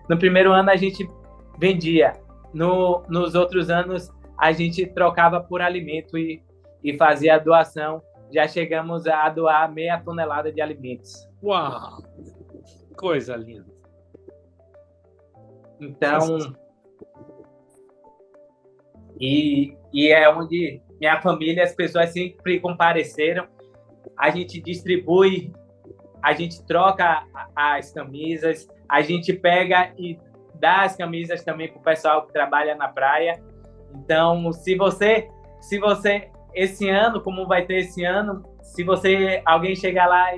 No primeiro ano a gente vendia. Nos outros anos a gente trocava por alimento e fazia a doação. Já chegamos a doar 0,5 tonelada de alimentos. Uau! Coisa linda. Então, e é onde minha família, as pessoas sempre compareceram. A gente distribui, a gente troca as camisas, a gente pega e dá as camisas também para o pessoal que trabalha na praia. Então, se você esse ano, como vai ter esse ano, se alguém chegar lá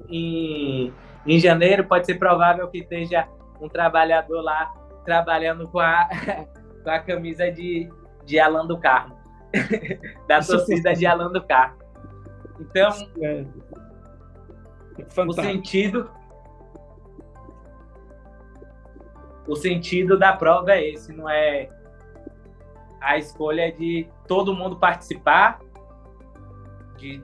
em janeiro, pode ser provável que esteja um trabalhador lá trabalhando com a camisa de Alan do Carmo, da torcida de Alan do Carmo. Então, o sentido da prova é esse, não é a escolha de todo mundo participar, de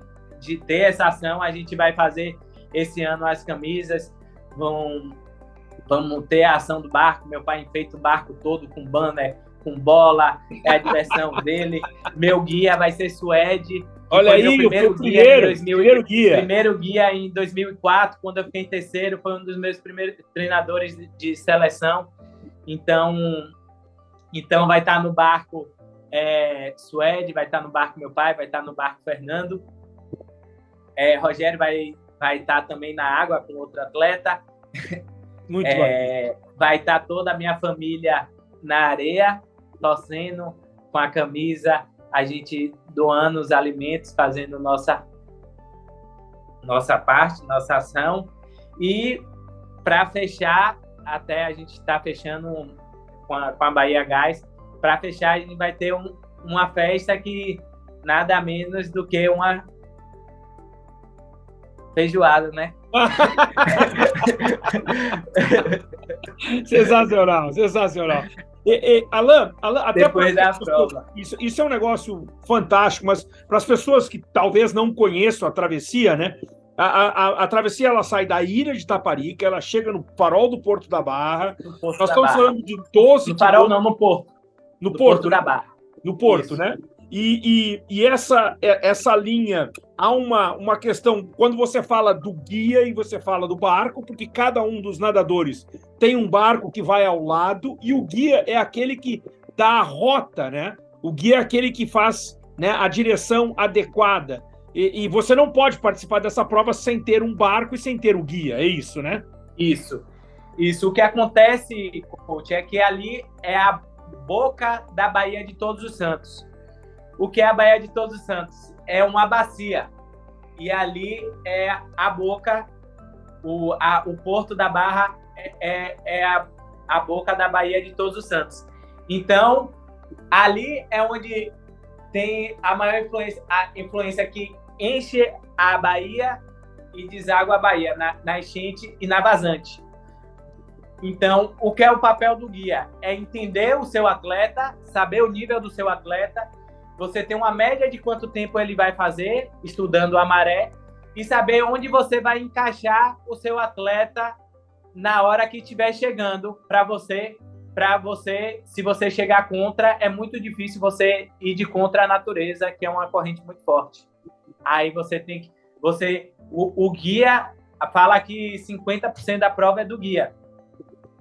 ter essa ação. A gente vai fazer esse ano as camisas, vamos ter a ação do barco. Meu pai enfeita o barco todo com banner, com bola, é a diversão dele. Meu guia vai ser Suede. Olha aí, o primeiro guia em 2004, quando eu fiquei em terceiro, foi um dos meus primeiros treinadores de seleção. Então vai estar no barco Suede, vai estar no barco meu pai, vai estar no barco Fernando. Rogério vai estar também na água com outro atleta. Muito bom. Vai estar toda a minha família na areia, torcendo com a camisa, a gente doando os alimentos, fazendo nossa parte, nossa ação. E para fechar, até a gente está fechando com a Bahia Gás, para fechar a gente vai ter uma festa que nada menos do que uma feijoada, né? Sensacional. Alan, até depois da prova. Isso é um negócio fantástico, mas para as pessoas que talvez não conheçam a travessia, né? A travessia ela sai da ilha de Taparica, ela chega no farol do Porto da Barra. Nós estamos falando de 12 no farol, não, no Porto. No Porto da Barra. No Porto, isso, né? E essa linha, há uma questão, quando você fala do guia e você fala do barco, porque cada um dos nadadores tem um barco que vai ao lado, e o guia é aquele que dá a rota, né? O guia é aquele que faz, né, a direção adequada. E você não pode participar dessa prova sem ter um barco e sem ter o guia, é isso, né? Isso. O que acontece, coach, é que ali é a boca da Baía de Todos os Santos. O que é a Baía de Todos os Santos? É uma bacia. E ali é a boca, o Porto da Barra é a boca da Baía de Todos os Santos. Então, ali é onde tem a maior influência que enche a Baía e deságua a Baía, na enchente e na vazante. Então, o que é o papel do guia? É entender o seu atleta, saber o nível do seu atleta, você tem uma média de quanto tempo ele vai fazer, estudando a maré, e saber onde você vai encaixar o seu atleta na hora que estiver chegando para você, se você chegar contra, é muito difícil você ir de contra a natureza, que é uma corrente muito forte. Aí você tem que... O guia fala que 50% da prova é do guia.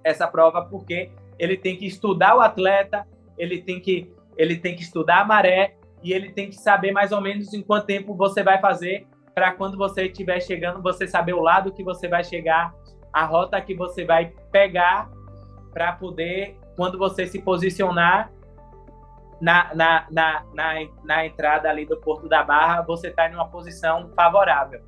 Essa prova porque ele tem que estudar o atleta, ele tem que estudar a maré e ele tem que saber mais ou menos em quanto tempo você vai fazer para quando você estiver chegando, você saber o lado que você vai chegar, a rota que você vai pegar para poder, quando você se posicionar na entrada ali do Porto da Barra, você está em uma posição favorável.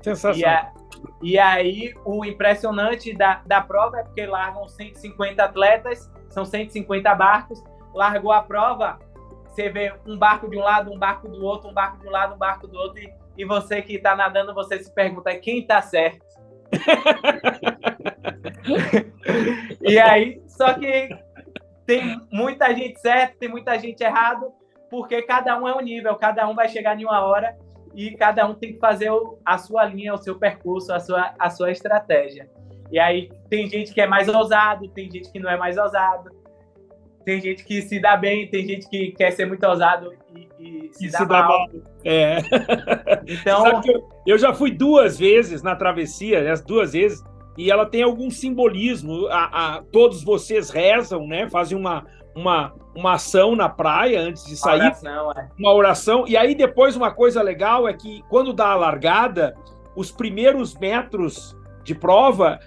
Sensacional. E aí, o impressionante da prova é porque largam 150 atletas, são 150 barcos, largou a prova, você vê um barco de um lado, um barco do outro, um barco de um lado, um barco do outro, e você que está nadando, você se pergunta quem está certo. E aí, só que tem muita gente certa, tem muita gente errado, porque cada um é um nível, cada um vai chegar em uma hora e cada um tem que fazer a sua linha, o seu percurso, a sua estratégia. E aí tem gente que é mais ousado, tem gente que não é mais ousado, tem gente que se dá bem, tem gente que quer ser muito ousado e se dá mal. É. Então, eu já fui 2 vezes na travessia, as 2 vezes, e ela tem algum simbolismo. Todos vocês rezam, né? Fazem uma ação na praia antes de sair. Uma oração. E aí depois uma coisa legal é que quando dá a largada, os primeiros metros de prova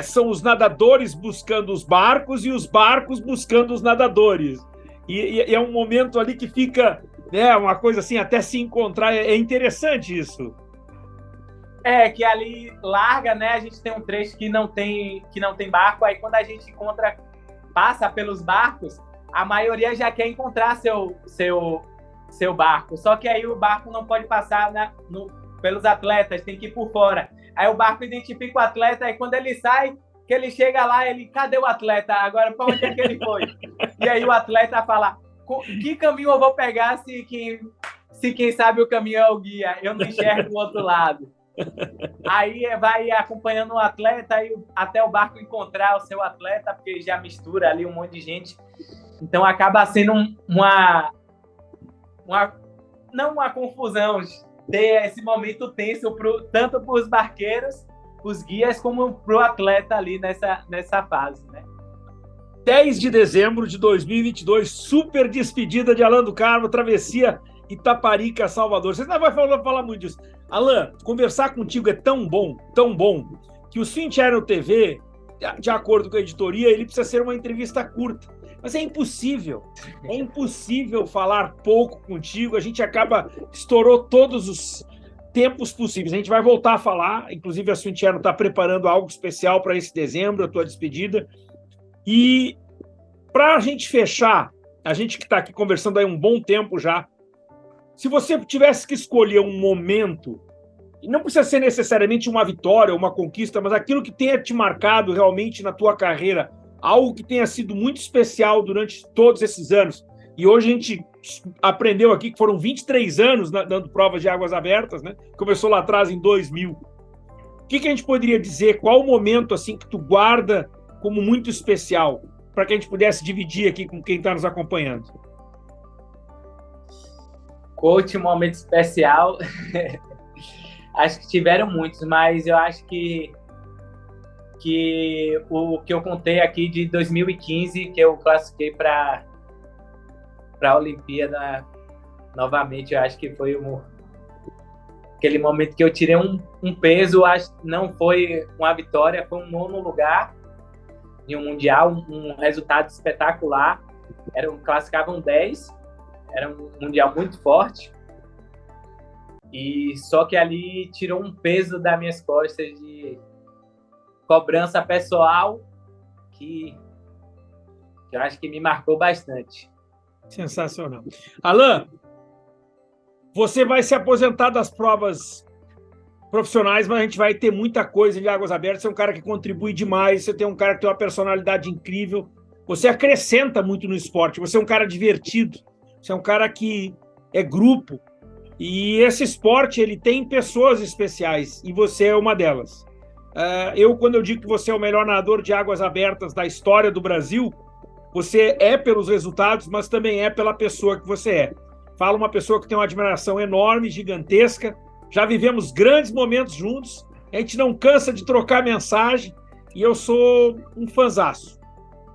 são os nadadores buscando os barcos e os barcos buscando os nadadores. E é um momento ali que fica né? Uma coisa assim, até se encontrar. É interessante isso. Que ali larga, né? A gente tem um trecho que não tem barco, aí quando a gente passa pelos barcos, a maioria já quer encontrar seu barco. Só que aí o barco não pode passar pelos atletas, tem que ir por fora. Aí o barco identifica o atleta, e quem ele sai, que ele chega lá, cadê o atleta? Agora, para onde é que ele foi? E aí o atleta fala, que caminho eu vou pegar se quem sabe o caminho é o guia? Eu não enxergo o outro lado. Aí vai acompanhando o atleta até o barco encontrar o seu atleta, porque já mistura ali um monte de gente. Então acaba sendo não uma confusão, ter esse momento tenso tanto para os barqueiros, os guias, como para o atleta ali nessa fase, né? 10 de dezembro de 2022, super despedida de Alan do Carmo, travessia Itaparica, Salvador. Você não vai falar muito disso. Alan, conversar contigo é tão bom, que o Swim Channel TV, de acordo com a editoria, ele precisa ser uma entrevista curta. Mas é impossível falar pouco contigo. A gente estourou todos os tempos possíveis. A gente vai voltar a falar, inclusive a Swim Channel está preparando algo especial para esse dezembro, a tua despedida. E para a gente fechar, a gente que está aqui conversando há um bom tempo já, se você tivesse que escolher um momento, e não precisa ser necessariamente uma vitória ou uma conquista, mas aquilo que tenha te marcado realmente na tua carreira, algo que tenha sido muito especial durante todos esses anos, e hoje a gente aprendeu aqui que foram 23 anos dando provas de águas abertas, né? Começou lá atrás em 2000. O que a gente poderia dizer? Qual o momento assim que tu guarda como muito especial, para que a gente pudesse dividir aqui com quem está nos acompanhando? Coach, um momento especial. Acho que tiveram muitos, mas eu acho que o que eu contei aqui de 2015, que eu classifiquei para a Olimpíada novamente, eu acho que foi aquele momento que eu tirei um peso. Acho que não foi uma vitória, foi um 9º lugar em um mundial, um resultado espetacular. Classificavam 10, era um mundial muito forte, e só que ali tirou um peso das minhas costas de cobrança pessoal que eu acho que me marcou bastante. Sensacional. Alan, você vai se aposentar das provas profissionais, mas a gente vai ter muita coisa de águas abertas. Você é um cara que contribui demais, você tem um cara que tem uma personalidade incrível, você acrescenta muito no esporte, você é um cara divertido, você é um cara que é grupo, e esse esporte ele tem pessoas especiais, e você é uma delas. Quando eu digo que você é o melhor nadador de águas abertas da história do Brasil, você é pelos resultados, mas também é pela pessoa que você é. Fala uma pessoa que tem uma admiração enorme, gigantesca, já vivemos grandes momentos juntos, a gente não cansa de trocar mensagem, e eu sou um fãzaço.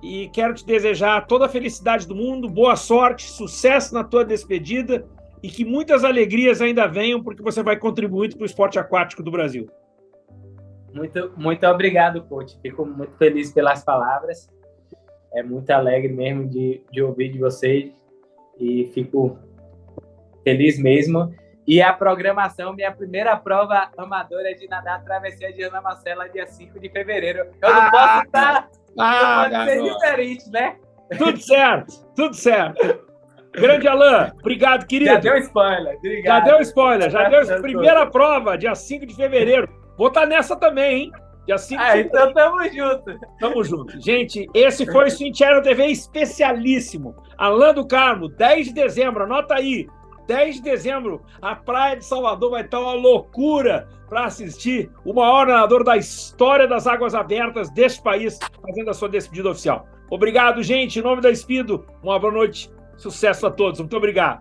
E quero te desejar toda a felicidade do mundo, boa sorte, sucesso na tua despedida, e que muitas alegrias ainda venham, porque você vai contribuir para o esporte aquático do Brasil. Muito, muito obrigado, coach. Fico muito feliz pelas palavras. É muito alegre mesmo de ouvir de vocês, e fico feliz mesmo. E a programação, minha primeira prova amadora é de nadar travessia de Ana Marcela, dia 5 de fevereiro. Eu não posso estar... não pode ser diferente, né? Tudo certo. Grande Alan, obrigado, querido. Já deu spoiler, obrigado. Já deu primeira prova, dia 5 de fevereiro. Vou estar nessa também, hein? Dia 5 de fevereiro. Então tamo junto. Gente, esse foi o Swim Channel TV especialíssimo. Alan do Carmo, 10 de dezembro, anota aí. 10 de dezembro, a Praia de Salvador vai estar uma loucura para assistir o maior nadador da história das águas abertas deste país, fazendo a sua despedida oficial. Obrigado, gente. Em nome da Speedo, uma boa noite. Sucesso a todos. Muito obrigado.